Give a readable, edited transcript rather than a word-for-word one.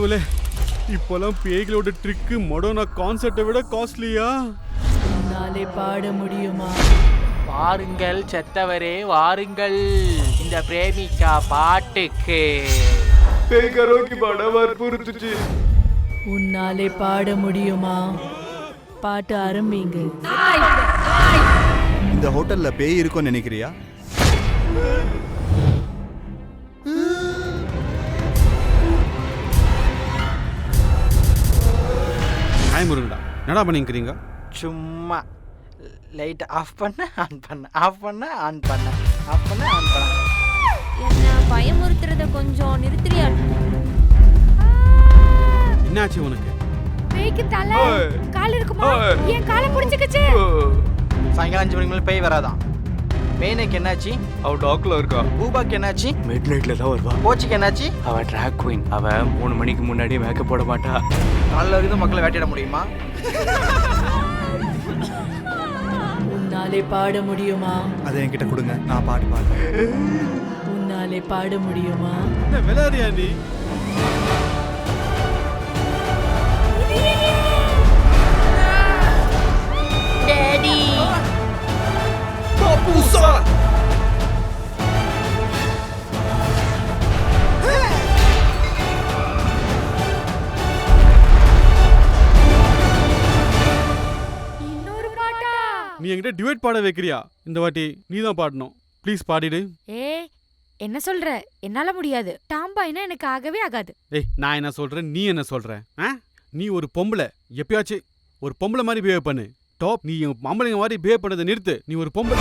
கடவுளே, இப்போலாம் பேய்களோட trick Moderna கான்செப்டை விட காஸ்ட்லியா? உன்னாலே பாட முடியுமா? வாருங்கள் செத்தவரே வாருங்கள் இந்த பிரேமிகா பாட்டுக்கு. பேய் கரோக்கி பாட வற்புறுத்துச்சு. உன்னாலே பாட முடியுமா? பாட்டு ஆரம்பிங்க. இந்த ஹோட்டல்ல பேய் இருக்கும்னு நினைக்கிறியா? ஹாய் முருங்கடா, என்னடா பண்ணிக்கிறீங்க? சும்மா லைட் ஆஃப் பண்ண ஆன் பண்ண ஆஃப் பண்ண ஆன் பண்ண ஆஃப் பண்ண ஆன் பண்ண. என்ன பயமுறுத்துறத கொஞ்சம் நிறுத்துறியா? என்னாச்சு உனக்கு? பேய்க்கு தலை கால் இருக்குமா? ஏன் காலை புடிச்சுக்கிச்சு? சாயங்காலம் 5 மணிக்கு மேலே பேய் வராதான். மேனுக்கு என்னாச்சு? அவ டாக்ல இருக்கா. பூபாக்கு என்னாச்சு? மிட் நைட்ல தான் வருவா. கோச்சிக்கு என்னாச்சு? அவ ட்ராக் குயின். அவ 3 மணிக்கு முன்னாடியே மேக்கப் போட மாட்டா. காலைல வரைக்கும் மக்களை வேட்டையிட முடியுமா? உன்னாலே பாட முடியுமா? அதை என்கிட்ட கொடுங்க, நான் பாட்டு பாடுறேன். உன்னாலே பாட முடியுமா? என்ன விளையாடியா நீ? டாடி இன்னொரு பாட்டா? நீ என்கிட்ட டிவைட் பாட வைக்கிறியா? இந்த வாட்டி நீ தான் பாடணும். ப்ளீஸ் பாடிடு. ஏய் என்ன சொல்ற? என்னால முடியாது. டாம்பாய்னா எனக்கு ஆகவே ஆகாது. ஏய், நான் என்ன சொல்றேன், நீ என்ன சொல்ற? நீ ஒரு பொம்பளை, எப்பயாச்சும் ஒரு பொம்பளை மாதிரி பிஹேவ் பண்ணு. டாப், நீ ஆம்பளைங்க மாதிரி பிஹேவ் பண்ணதை நிறுத்து. நீ ஒரு பொம்பளை.